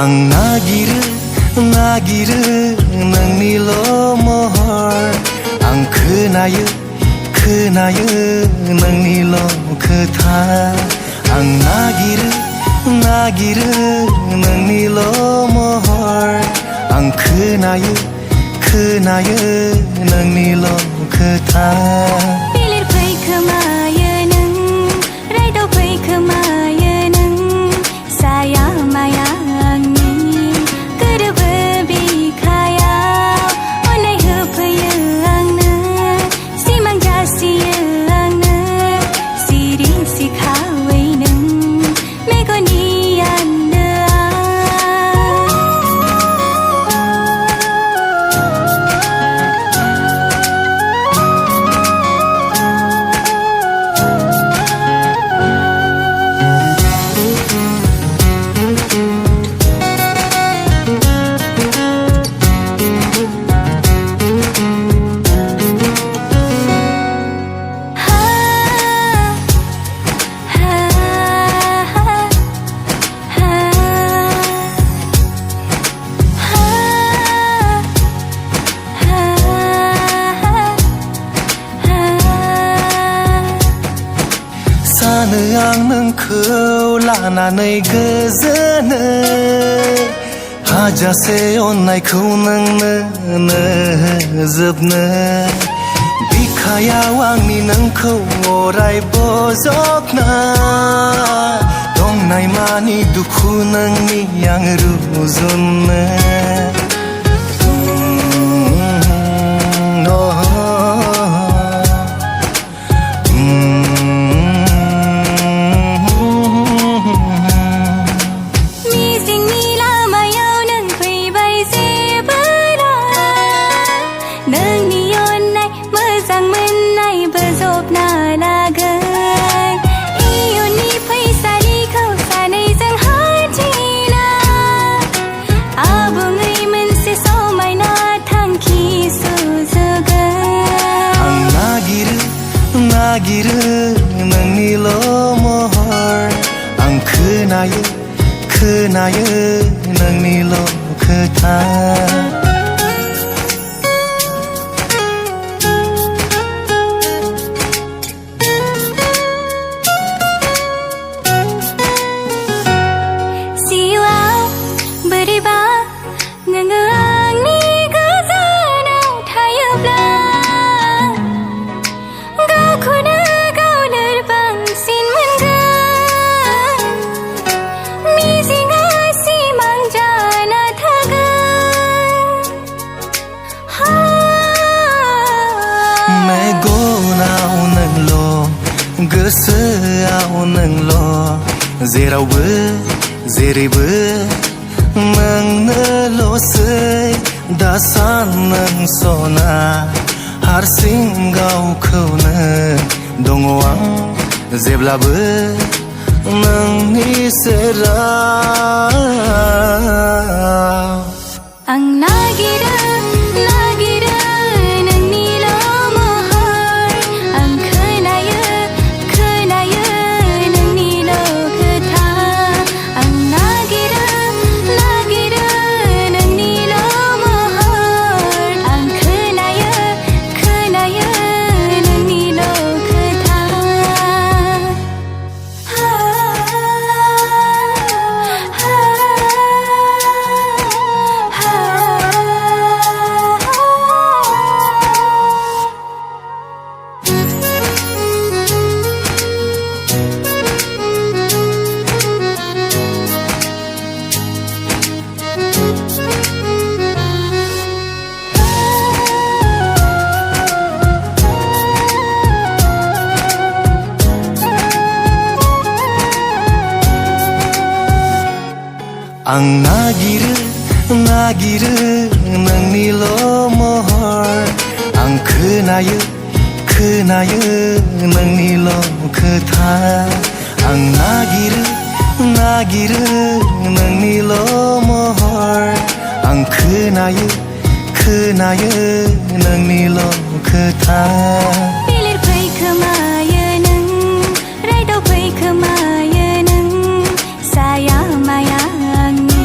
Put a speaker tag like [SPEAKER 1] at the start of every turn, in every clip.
[SPEAKER 1] आं नागिरो नोंनिल' महर आं खोनायो नोंनिल' खोथा आं नागिरो नोंनिल' महर आं खोनायो नोंनिल' खोथा
[SPEAKER 2] बिलिरफै खोमायो नों रायदावफै खोमायो नों साया माया आंनि गोरोबो बिखायाव अननाय होफैयो आंनो सिमां जासियो आंनो सिरि सिखावै नों मेगननि
[SPEAKER 1] सानो आं नोंखौ लानानै गोजोनो हाजासे अननायखौ नोंनो जोबनो बिखायाव आंनि नोंखौ अराय बजबना दंनाय मानि दुखु नोंनि आं रुजुनो नागिरो नोंनिल' महर आं खोनायो नोंनिल' खोथा
[SPEAKER 2] जिउआ बोरैबा नोङो आंनि गोजानाव थायोब्ला गावखौनो गाव लोरबांसिन मोनगोन मिजिंआ सिमां जाना थागोन
[SPEAKER 1] मेगनाव नोंल' गोसोआव नोंल' जेरावबो जेरैबो नोंनोल'सै दासान नों सना हारसिं गावखौनो दङ आं जेब्लाबो नोंनि सेराव
[SPEAKER 2] आं नागिरो नोंनिल' महर आं खोनायो नोंनिल' खोथा आं नागिरो नोंनिल' महर आं खोनायो नोंनिल' खोथा
[SPEAKER 1] आं नागिरो नोंनिल' महर आं खोनायो नोंनिल' खोथा आं नागिरो नोंनिल' महर आं खोनायो नोंनिल' खोथा
[SPEAKER 2] बिलिरफै खोमायो नों रायदावफै खोमायो नों साया माया आंनि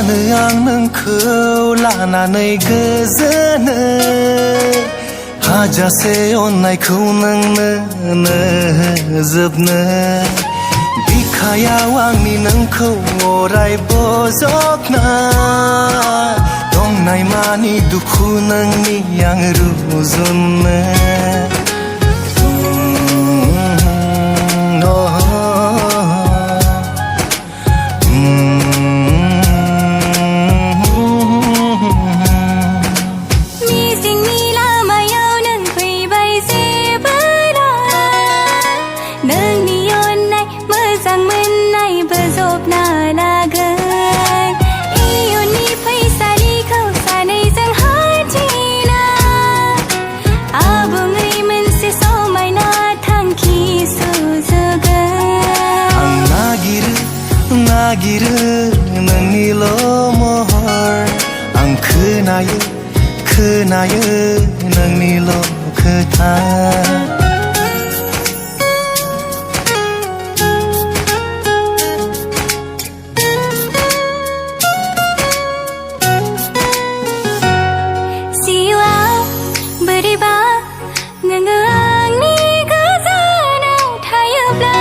[SPEAKER 1] सानो आं नोंखौ लानानै गोजोनो हाजासे अननायखौ नोंनो जोबनो बिखायाव आंनि नोंखौ अराय बजबना दंनाय मानि दुखु नोंनि आं रुजुनो नागिरो नोंनिल' महर आं खोनायो नोंनिल' खोथा
[SPEAKER 2] सिवा बोरैबा नोङो आंनि गोजानाव थायोब्ला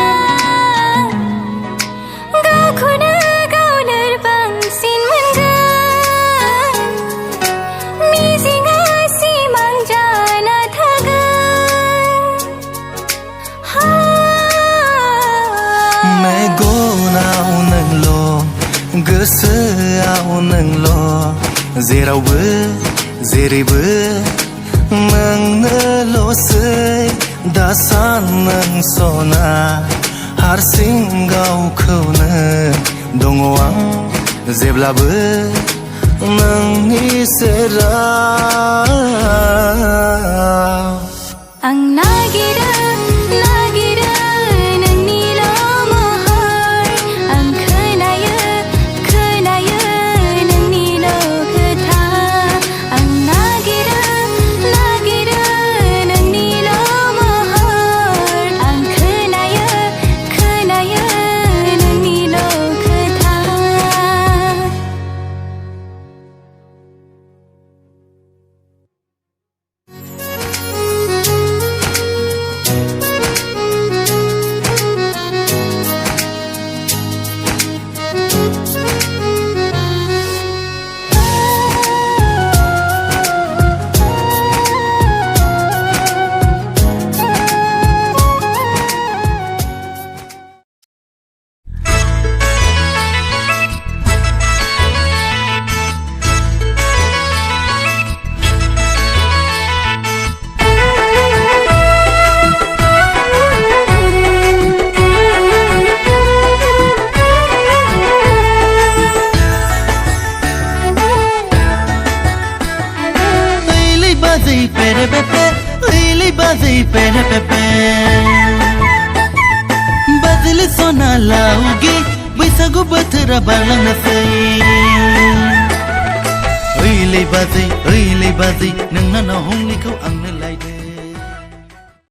[SPEAKER 2] गावखौनो गाव लोरबांसिन मोनगोन मिजिंआ सिमां जाना थागोन
[SPEAKER 1] मेगनाव नोंल' गोसोआव नोंल' जेरावबो जेरैबो नोंनोल'सै दा सान नों सना हारसिं गावखौनो दङ आं जेब्लाबो नोंनि सेराव
[SPEAKER 2] आं नागिरो नोंनिल' महर आं खोनायो नोंनिल' खोथा आं नागिरो नोंनिल' महर आं खोनायो नोंनिल' खोथा
[SPEAKER 3] बाजिल सना लाउगे बैसागु बोथोरा बारलांनोसै ओइलै बाजै नोंना ना हमनिखौ आंनो लायदो